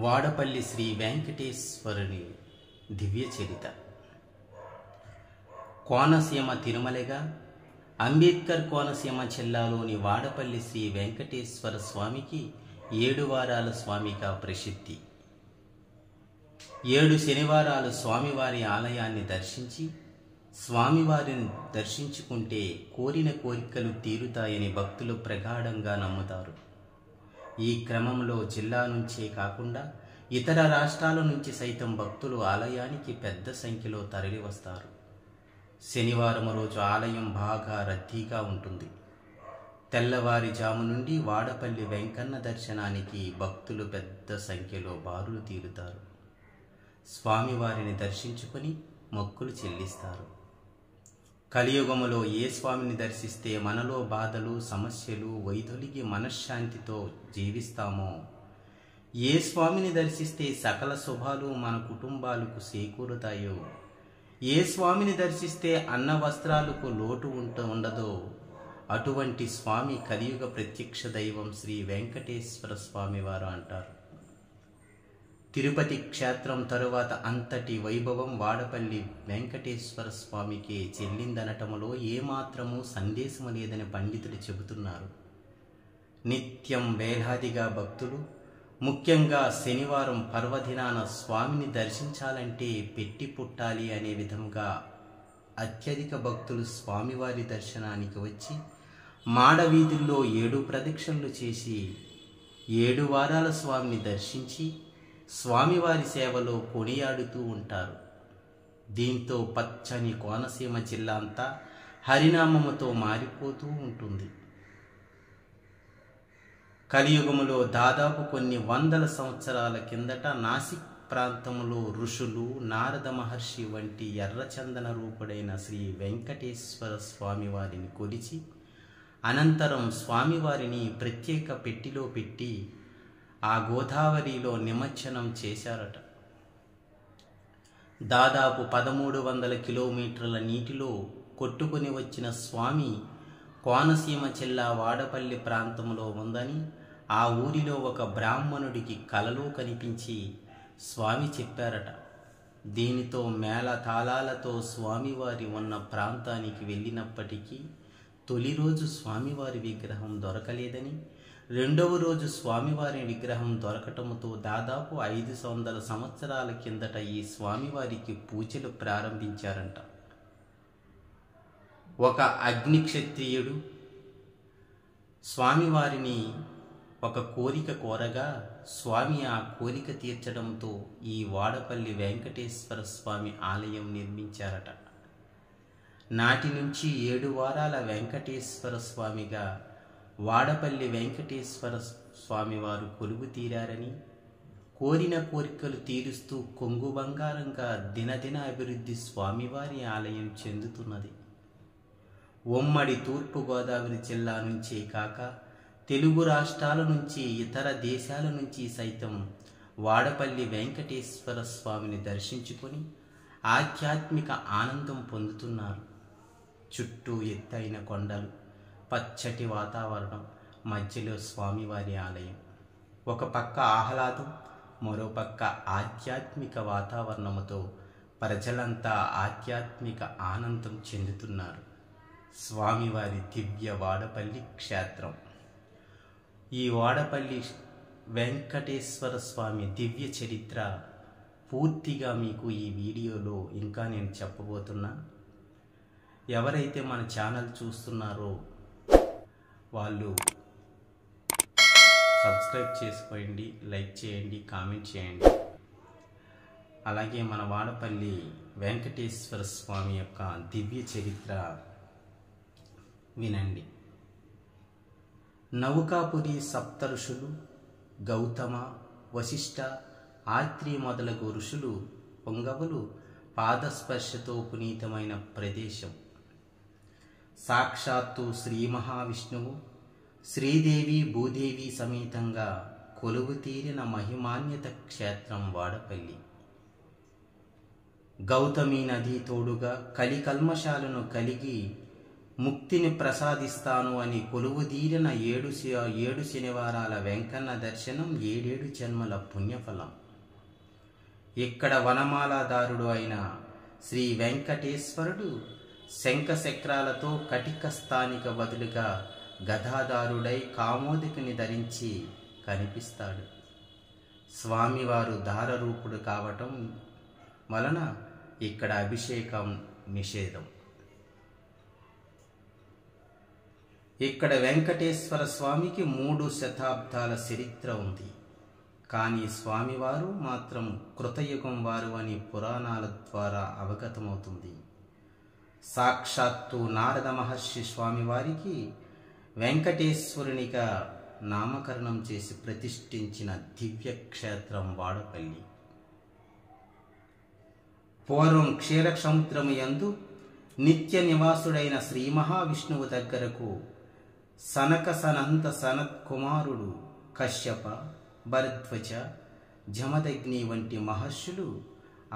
వాడపల్లి శ్రీ వెంకటేశ్వరుని దివ్య చరిత. కోనసీమ తిరుమలగా అంబేద్కర్ కోనసీమ జిల్లాలోని వాడపల్లి శ్రీ వెంకటేశ్వర స్వామికి 7 వారాల స్వామిగా ప్రసిద్ధి. 7 శనివారాలు స్వామివారి ఆలయాన్ని దర్శించి స్వామివారిని దర్శించుకుంటే కోరిన కోరికలు తీరుతాయని భక్తులు ప్రగాఢంగా నమ్ముతారు. ఈ క్రమంలో జిల్లా నుంచే కాకుండా ఇతర రాష్ట్రాల నుంచి సైతం భక్తులు ఆలయానికి పెద్ద సంఖ్యలో తరలివస్తారు. శనివారం రోజు ఆలయం బాగా రద్దీగా ఉంటుంది. తెల్లవారుజాము నుండి వాడపల్లి వెంకన్న దర్శనానికి భక్తులు పెద్ద సంఖ్యలో బారులు తీరుతారు. స్వామివారిని దర్శించుకొని మొక్కులు చెల్లిస్తారు. కలియుగములో ఏ స్వామిని దర్శిస్తే మనలో బాధలు సమస్యలు వైదొలిగి మనశ్శాంతితో జీవిస్తామో, ఏ స్వామిని దర్శిస్తే సకల శుభాలు మన కుటుంబాలకు చేకూరుతాయో, ఏ స్వామిని దర్శిస్తే అన్న వస్త్రాలకు లోటు ఉండదో, అటువంటి స్వామి కలియుగ ప్రత్యక్ష దైవం శ్రీ వెంకటేశ్వర స్వామివారు అంటారు. తిరుపతి క్షేత్రం తరువాత అంతటి వైభవం వాడపల్లి వెంకటేశ్వర స్వామికి చెల్లిందనటములో ఏమాత్రమూ సందేశము లేదని పండితులు చెబుతున్నారు. నిత్యం వేలాదిగా భక్తులు, ముఖ్యంగా శనివారం పర్వదినాన స్వామిని దర్శించాలంటే పెట్టి పుట్టాలి అనే విధంగా అత్యధిక భక్తులు స్వామివారి దర్శనానికి వచ్చి మాడవీధుల్లో 7 ప్రదక్షిణలు చేసి 7 వారాల స్వామిని దర్శించి స్వామివారి సేవలో కొనియాడుతూ ఉంటారు. దీంతో పచ్చని కోనసీమ జిల్లా అంతా హరినామముతో మారిపోతూ ఉంటుంది. కలియుగములో దాదాపు కొన్ని వందల సంవత్సరాల కిందట నాసిక్ ప్రాంతంలో ఋషులు నారద మహర్షి వంటి ఎర్రచందన రూపుడైన శ్రీ వెంకటేశ్వర స్వామివారిని కొలిచి అనంతరం స్వామివారిని ప్రత్యేక పెట్టిలో పెట్టి ఆ గోదావరిలో నిమజ్జనం చేశారట. దాదాపు 1300 కిలోమీటర్ల నీటిలో కొట్టుకుని వచ్చిన స్వామి కోనసీమ జిల్లా వాడపల్లి ప్రాంతంలో ఉందని ఆ ఊరిలో ఒక బ్రాహ్మణుడికి కలలో కనిపించి స్వామి చెప్పారట. దీనితో మేళ తాళాలతో స్వామివారి ఉన్న ప్రాంతానికి వెళ్ళినప్పటికీ తొలి రోజు స్వామివారి విగ్రహం దొరకలేదని, రెండవ రోజు స్వామివారి విగ్రహం దొరకటంతో దాదాపు 500 సంవత్సరాల కిందట ఈ స్వామివారికి పూజలు ప్రారంభించారంట. ఒక అగ్నిక్షత్రియుడు స్వామివారిని ఒక కోరిక కోరగా స్వామి ఆ కోరిక తీర్చడంతో ఈ వాడపల్లి వెంకటేశ్వర స్వామి ఆలయం నిర్మించారట. నాటి నుంచి 7 వారాల వెంకటేశ్వర స్వామిగా వాడపల్లి వెంకటేశ్వర స్వామివారు కొలువు తీరారని, కోరిన కోరికలు తీరుస్తూ కొంగు బంగారంగా దినదిన అభివృద్ధి స్వామివారి ఆలయం చెందుతున్నది. ఉమ్మడి తూర్పుగోదావరి జిల్లా నుంచే కాక తెలుగు రాష్ట్రాల నుంచి ఇతర దేశాల నుంచి సైతం వాడపల్లి వెంకటేశ్వర స్వామిని దర్శించుకొని ఆధ్యాత్మిక ఆనందం పొందుతున్నారు. చుట్టూ ఎత్తైన కొండలు, పచ్చటి వాతావరణం, మధ్యలో స్వామివారి ఆలయం. ఒక పక్క ఆహ్లాదం, మరో పక్క ఆధ్యాత్మిక వాతావరణముతో ప్రజలంతా ఆధ్యాత్మిక ఆనందం చెందుతున్నారు. స్వామివారి దివ్య వాడపల్లి క్షేత్రం. ఈ వాడపల్లి వెంకటేశ్వర స్వామి దివ్య చరిత్ర పూర్తిగా మీకు ఈ వీడియోలో ఇంకా నేను చెప్పబోతున్నా. ఎవరైతే మన ఛానల్ చూస్తున్నారో వాళ్ళు సబ్స్క్రైబ్ చేసుకోండి, లైక్ చేయండి, కామెంట్ చేయండి. అలాగే మన వాడపల్లి వెంకటేశ్వర స్వామి యొక్క దివ్య చరిత్ర వినండి. నౌకాపురి సప్త ఋషులు గౌతమ, వశిష్ఠ, ఆత్రి మొదలగు ఋషులు పొంగవులు పాదస్పర్శతో పునీతమైన ప్రదేశం. సాక్షాత్తు శ్రీ మహావిష్ణువు శ్రీదేవి భూదేవి సమేతంగా కొలువు తీరిన మహిమాన్విత క్షేత్రం వాడపల్లి. గౌతమి నది తోడుగా కలికల్మషాలను కలిగి ముక్తిని ప్రసాదిస్తాను అని కొలువుదీరిన 7 శనివారాల వెంకన్న దర్శనం 7 జన్మల పుణ్యఫలం. ఇక్కడ వనమాలాదారుడు అయిన శ్రీ వెంకటేశ్వరుడు శంఖచక్రాలతో కటిక స్థానిక బదులుగా గదాదారుడై కామోదికుని ధరించి కనిపిస్తాడు. స్వామివారు దారరూపుడు కావటం వలన ఇక్కడ అభిషేకం నిషేధం. ఇక్కడ వెంకటేశ్వర స్వామికి 3 శతాబ్దాల చరిత్ర ఉంది. కానీ స్వామివారు మాత్రం కృతయుగం వారు అని పురాణాల ద్వారా అవగతమవుతుంది. సాక్షాత్తు నారద మహర్షి స్వామివారికి వెంకటేశ్వరునిగా నామకరణం చేసి ప్రతిష్ఠించిన దివ్యక్షేత్రం వాడపల్లి. పూర్వం క్షీరసముద్రము యందు నిత్య నివాసుడైన శ్రీ మహావిష్ణువు దగ్గరకు సనక సనంత సనత్ కుమారుడు కశ్యప, భరద్వజ, జమదగ్ని వంటి మహర్షులు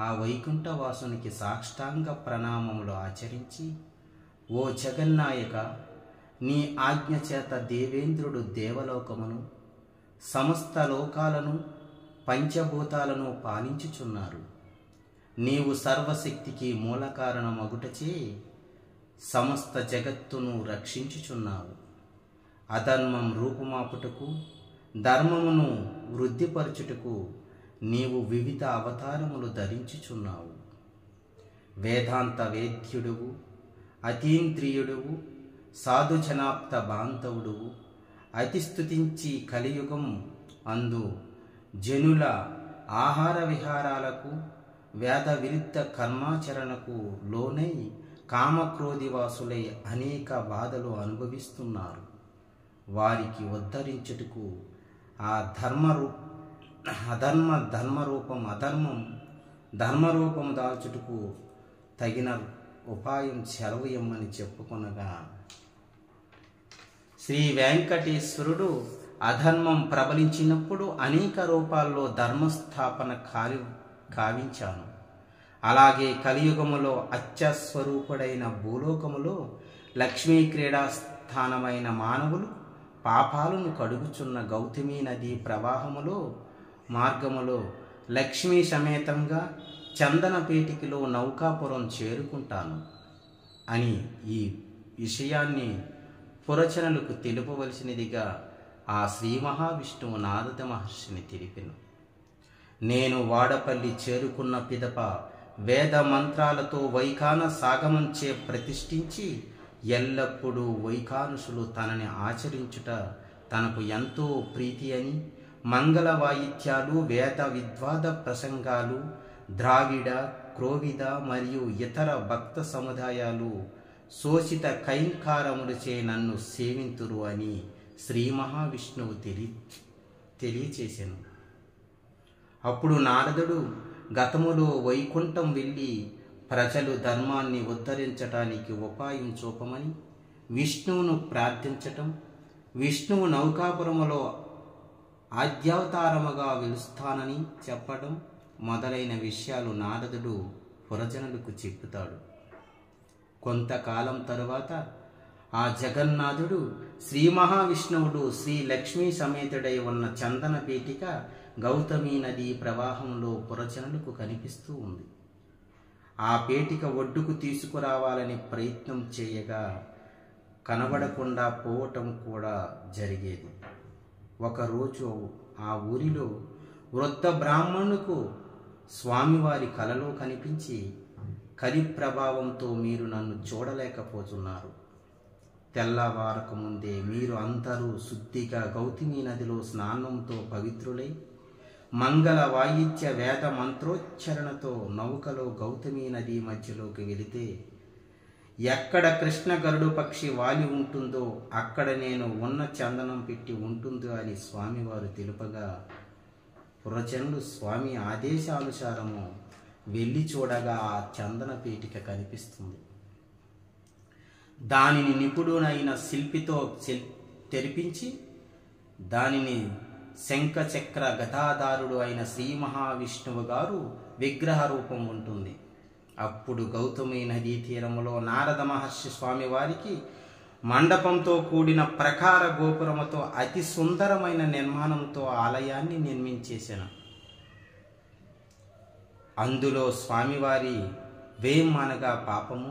ఆ వైకుంఠవాసునికి సాష్టాంగ ప్రణామములు ఆచరించి, ఓ జగన్నాయక, నీ ఆజ్ఞ చేత దేవేంద్రుడు దేవలోకమును సమస్త లోకాలను పంచభూతాలను పాలించుచున్నారు. నీవు సర్వశక్తికి మూల కారణమగుటచే సమస్త జగత్తును రక్షించుచున్నావు. అధర్మం రూపుమాపుటకు, ధర్మమును వృద్ధిపరచుటకు నీవు వివిధ అవతారములు ధరించుచున్నావు. వేదాంత వేద్యుడువు, అతీంద్రియుడువు, సాధుజనాప్త బాంధవుడువు, అతిస్తుతించి కలియుగం అందు జనుల ఆహార విహారాలకు, వేద విరుద్ధ కర్మాచరణకు లోనై కామక్రోధివాసులై అనేక బాధలు అనుభవిస్తున్నారు. వారికి ఉద్ధరించుటకు ఆ ధర్మరూపం దాల్చుటకు తగిన ఉపాయం సెలవుయమ్మని చెప్పుకొనగా, శ్రీ వెంకటేశ్వరుడు అధర్మం ప్రబలించినప్పుడు అనేక రూపాల్లో ధర్మస్థాపన కావించాను. అలాగే కలియుగములో అత్యస్వరూపుడైన భూలోకములో లక్ష్మీ క్రీడాస్థానమైన మానవులు పాపాలను కడుగుచున్న గౌతమీ నదీ ప్రవాహములో మార్గములో లక్ష్మీ సమేతంగా చందనపేటికలో నౌకాపురం చేరుకుంటాను అని ఈ విషయాన్ని పురచనలకు తెలుపవలసినదిగా ఆ శ్రీ మహావిష్ణువు నారద మహర్షిని తెలిపెను. నేను వాడపల్లి చేరుకున్న పిదప వేద మంత్రాలతో వైఖాన సాగమంచే ప్రతిష్ఠించి ఎల్లప్పుడూ వైఖానుషులు తనని ఆచరించుట తనకు ఎంతో ప్రీతి అని, మంగళ వాయిద్యాలు, వేద విద్వాద ప్రసంగాలు, ద్రావిడ, క్రోవిద మరియు ఇతర భక్త సముదాయాలు శోషిత కైంకారములచే నన్ను సేవింతురు అని శ్రీ మహావిష్ణువు తెలియచేసెను. అప్పుడు నారదుడు గతములో వైకుంఠం వెళ్ళి ప్రజలు ధర్మాన్ని ఉద్ధరించటానికి ఉపాయం చూపమని విష్ణువును ప్రార్థించటం, విష్ణువు నౌకాపురములో ఆద్యావతారముగా వెలుస్తానని చెప్పడం మొదలైన విషయాలు నారదుడు పురజనులకు చెప్పుతాడు. కొంతకాలం తరువాత ఆ జగన్నాథుడు శ్రీ మహావిష్ణువుడు శ్రీ లక్ష్మీ సమేతుడై ఉన్న చందన పీఠిక గౌతమీ నదీ ప్రవాహంలో పురజనులకు కనిపిస్తూ ఉంది. ఆ పేటిక ఒడ్డుకు తీసుకురావాలని ప్రయత్నం చేయగా కనబడకుండా పోవటం కూడా జరిగేది. ఒకరోజు ఆ ఊరిలో వృద్ధ బ్రాహ్మణుకు స్వామివారి కలలో కనిపించి, కలి ప్రభావంతో మీరు నన్ను చూడలేకపోతున్నారు. తెల్లవారక ముందే మీరు అందరూ శుద్ధిగా గౌతమీ నదిలో స్నానంతో పవిత్రులై మంగళ వాయిద్య వేద మంత్రోచ్చరణతో నౌకలో గౌతమీ నది మధ్యలోకి వెళితే ఎక్కడ కృష్ణ గరుడు పక్షి వాలి ఉంటుందో అక్కడ నేను ఉన్న చందనం పెట్టి ఉంటుందో అని స్వామివారు తెలుపగా పురజనులు స్వామి ఆదేశానుసారము వెళ్ళి చూడగా ఆ చందన పీఠిక కనిపిస్తుంది. దానిని నిపుణుడైన శిల్పితో తెరిపించి దానిని శంఖ చక్ర గదాధారుడు అయిన శ్రీ మహావిష్ణువు గారు విగ్రహ రూపం ఉంటుంది. అప్పుడు గౌతమి నదీ తీరములో నారద మహర్షి స్వామివారికి మండపంతో కూడిన ప్రకార గోపురముతో అతి సుందరమైన నిర్మాణంతో ఆలయాన్ని నిర్మించేశాను. అందులో స్వామివారి వేం అనగా పాపము,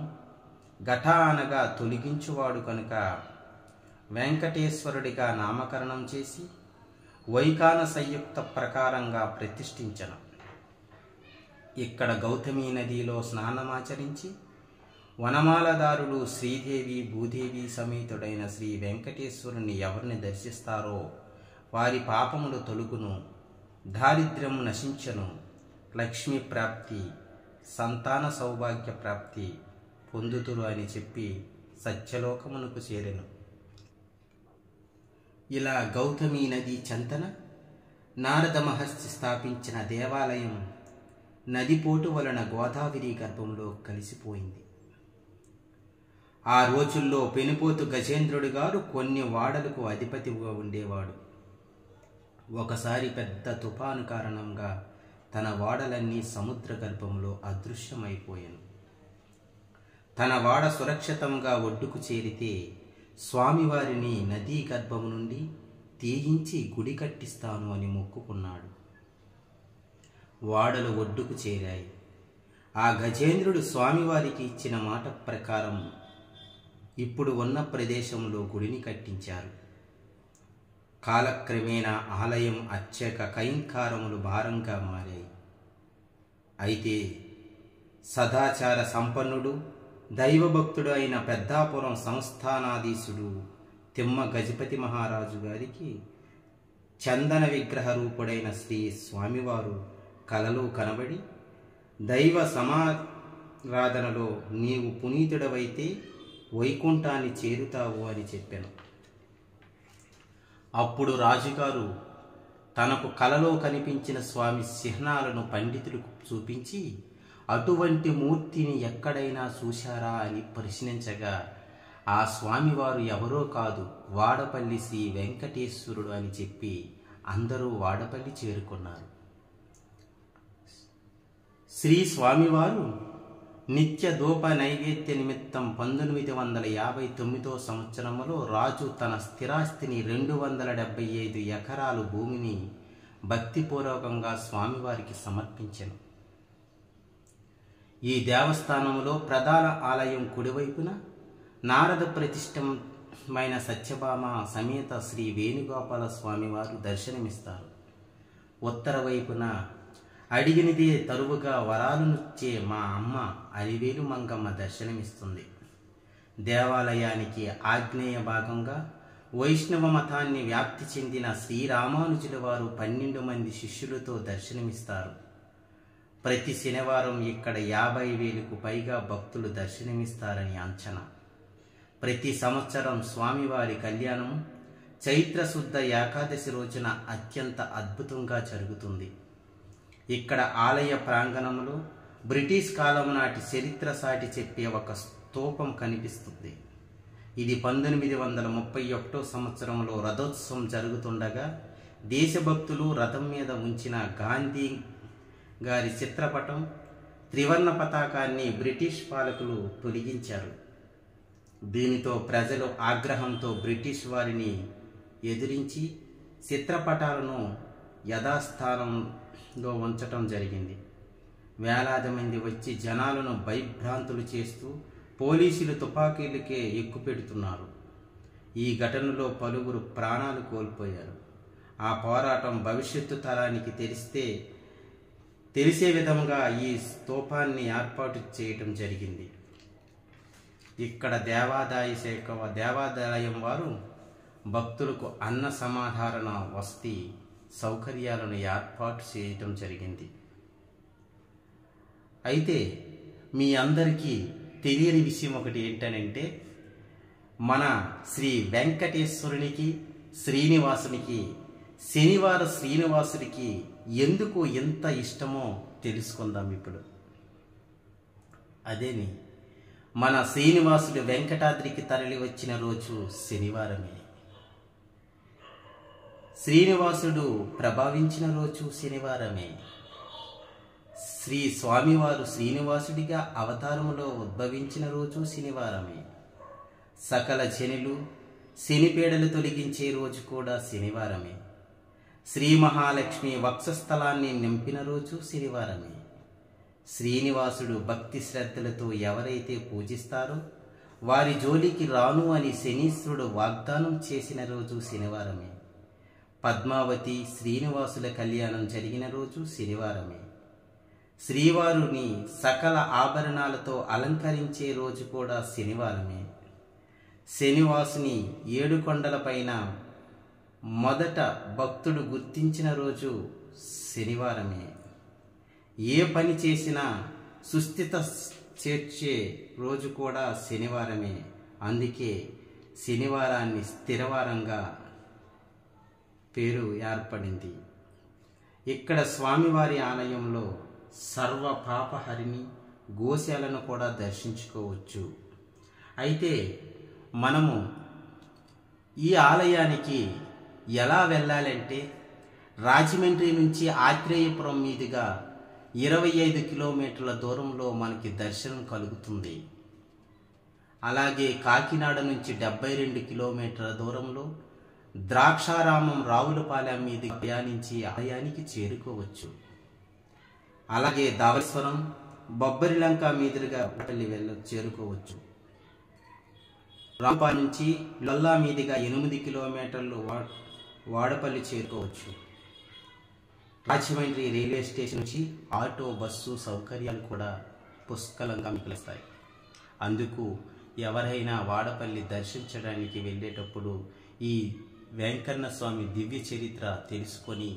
ఘట అనగా తొలగించువాడు కనుక వెంకటేశ్వరుడిగా నామకరణం చేసి వైఖాన సంయుక్త ప్రకారంగా ప్రతిష్ఠించను. ఇక్కడ గౌతమి నదిలో స్నానమాచరించి వనమాలదారులు శ్రీదేవి భూదేవి సమేతుడైన శ్రీ వెంకటేశ్వరుని ఎవరిని దర్శిస్తారో వారి పాపములు తొలుగును, దారిద్ర్యము నశించను, లక్ష్మీ ప్రాప్తి, సంతాన సౌభాగ్య ప్రాప్తి పొందుతురు అని చెప్పి సత్యలోకమునకు చేరెను. ఇలా గౌతమి నది చెంతన నారద మహర్షి స్థాపించిన దేవాలయం నదిపోటు వలన గోదావరి గర్భంలో కలిసిపోయింది. ఆ రోజుల్లో పెనుపోతు గజేంద్రుడి గారు కొన్ని వాడలకు అధిపతిగా ఉండేవాడు. ఒకసారి పెద్ద తుఫాను కారణంగా తన వాడలన్నీ సముద్ర గర్భంలో అదృశ్యమైపోయాను. తన వాడ సురక్షితంగా ఒడ్డుకు చేరితే స్వామివారిని నదీ గర్భం నుండి తీయించి గుడి కట్టిస్తాను అని మొక్కుకున్నాడు. వాడలు ఒడ్డుకు చేరాయి. ఆ గజేంద్రుడు స్వామివారికి ఇచ్చిన మాట ప్రకారం ఇప్పుడు ఉన్న ప్రదేశంలో గుడిని కట్టించారు. కాలక్రమేణా ఆలయం అర్చక కైంకారములు భారంగా మారాయి. అయితే సదాచార సంపన్నుడు దైవభక్తుడు అయిన పెద్దాపురం సంస్థానాధీశుడు తిమ్మ గజపతి మహారాజు గారికి చందన విగ్రహ రూపుడైన శ్రీ స్వామివారు కలలో కనబడి దైవ సమారాధనలో నీవు పునీతుడవైతే వైకుంఠాన్ని చేరుతావు అని చెప్పాను. అప్పుడు రాజుగారు తనకు కలలో కనిపించిన స్వామి చిహ్నాలను పండితులకు చూపించి అటువంటి మూర్తిని ఎక్కడైనా చూశారా అని ప్రశ్నించగా ఆ స్వామివారు ఎవరో కాదు, వాడపల్లి శ్రీ వెంకటేశ్వరుడు అని చెప్పి అందరూ వాడపల్లి చేరుకున్నారు. శ్రీ స్వామివారు నిత్య ధూప నైవేద్య నిమిత్తం 1959 సంవత్సరంలో రాజు తన స్థిరాస్తిని 275 ఎకరాలు భూమిని భక్తిపూర్వకంగా స్వామివారికి సమర్పించెను. ఈ దేవస్థానంలో ప్రధాన ఆలయం కుడివైపున నారద ప్రతిష్టమైన సత్యభామ సమేత శ్రీ వేణుగోపాల స్వామివారు దర్శనమిస్తారు. ఉత్తర వైపున అడిగినదే తరువుగా వరాలనుచ్చే మా అమ్మ అలివేలు మంగమ్మ దర్శనమిస్తుంది. దేవాలయానికి ఆగ్నేయ భాగంగా వైష్ణవ మతాన్ని వ్యాప్తి చెందిన శ్రీరామానుజుల వారు 12 మంది శిష్యులతో దర్శనమిస్తారు. ప్రతి శనివారం ఇక్కడ 50,000కు పైగా భక్తులు దర్శనమిస్తారని అంచనా. ప్రతి సంవత్సరం స్వామివారి కళ్యాణం చైత్ర శుద్ధ ఏకాదశి రోజున అత్యంత అద్భుతంగా జరుగుతుంది. ఇక్కడ ఆలయ ప్రాంగణంలో బ్రిటిష్ కాలం నాటి చరిత్ర సాటి చెప్పే ఒక స్తూపం కనిపిస్తుంది. ఇది 1931 సంవత్సరంలో రథోత్సవం జరుగుతుండగా దేశభక్తులు రథం మీద ఉంచిన గాంధీ గారి చిత్రపటం, త్రివర్ణ పతాకాన్ని బ్రిటిష్ పాలకులు తొలగించారు. దీనితో ప్రజలు ఆగ్రహంతో బ్రిటిష్ వారిని ఎదిరించి చిత్రపటాలను యథాస్థానంలో ఉంచటం జరిగింది. వేలాది మంది వచ్చి జనాలను భయభ్రాంతులు చేస్తూ పోలీసులు తుపాకీలకే ఎక్కుపెడుతున్నారు. ఈ ఘటనలో పలువురు ప్రాణాలు కోల్పోయారు. ఆ పోరాటం భవిష్యత్తు తరానికి తెలిసే విధంగా ఈ స్తూపాన్ని ఏర్పాటు చేయటం జరిగింది. ఇక్కడ దేవాదాయం వారు భక్తులకు అన్న సమాధారణ వసతి సౌకర్యాలను ఏర్పాటు చేయటం జరిగింది. అయితే మీ అందరికీ తెలియని విషయం ఒకటి ఏంటనంటే, మన శ్రీ వెంకటేశ్వరునికి శ్రీనివాసునికి శ్రీనివాసుడికి ఎందుకు ఎంత ఇష్టమో తెలుసుకుందాం ఇప్పుడు. అదేని మన శ్రీనివాసుడు వెంకటాద్రికి తరలి వచ్చిన రోజు శనివారమే. శ్రీనివాసుడు ప్రభావించిన రోజు శనివారమే. శ్రీ స్వామివారు శ్రీనివాసుడిగా అవతారములో ఉద్భవించిన రోజు శనివారమే. సకల శనులు శనిపీడలు తొలగించే రోజు కూడా శనివారమే. శ్రీ మహాలక్ష్మి వక్షస్థలాన్ని నింపిన రోజు శనివారమే. శ్రీనివాసుడు భక్తి శ్రద్ధలతో ఎవరైతే పూజిస్తారో వారి జోలికి రాను అని శనీశ్వరుడు వాగ్దానం చేసిన రోజు శనివారమే. పద్మావతి శ్రీనివాసుల కళ్యాణం జరిగిన రోజు శనివారమే. శ్రీవారుని సకల ఆభరణాలతో అలంకరించే రోజు కూడా శనివారమే. శనివాసుని 7 కొండలపైన మొదట భక్తుడు గుర్తించిన రోజు శనివారమే. ఏ పని చేసినా సుస్థిత చేర్చే రోజు కూడా శనివారమే. అందుకే శనివారాన్ని స్థిరవారంగా పేరు ఏర్పడింది. ఇక్కడ స్వామివారి ఆలయంలో సర్వ పాపహరిని గోశాలను కూడా దర్శించుకోవచ్చు. అయితే మనము ఈ ఆలయానికి ఎలా వెళ్ళాలంటే రాజమండ్రి నుంచి ఆత్రేయపురం మీదుగా 25 కిలోమీటర్ల దూరంలో మనకి దర్శనం కలుగుతుంది. అలాగే కాకినాడ నుంచి 72 కిలోమీటర్ల దూరంలో ద్రాక్షారామం రావులపాలెం మీదుగా ప్రయాణించి ఆలయానికి చేరుకోవచ్చు. అలాగే ధవళేశ్వరం బొబ్బరిలంక మీదుగా చేరుకోవచ్చు. రాంపాలెం నుంచి లొల్లా మీదుగా 8 కిలోమీటర్లు వాడపల్లి చేరుకోవచ్చు. రాజమండ్రి రైల్వే స్టేషన్ నుంచి ఆటో బస్సు సౌకర్యాలు కూడా పుష్కలంగా మిగులుస్తాయి. అందుకు ఎవరైనా వాడపల్లి దర్శించడానికి వెళ్ళేటప్పుడు ఈ వెంకన్న స్వామి దివ్య చరిత్ర తెలుసుకొని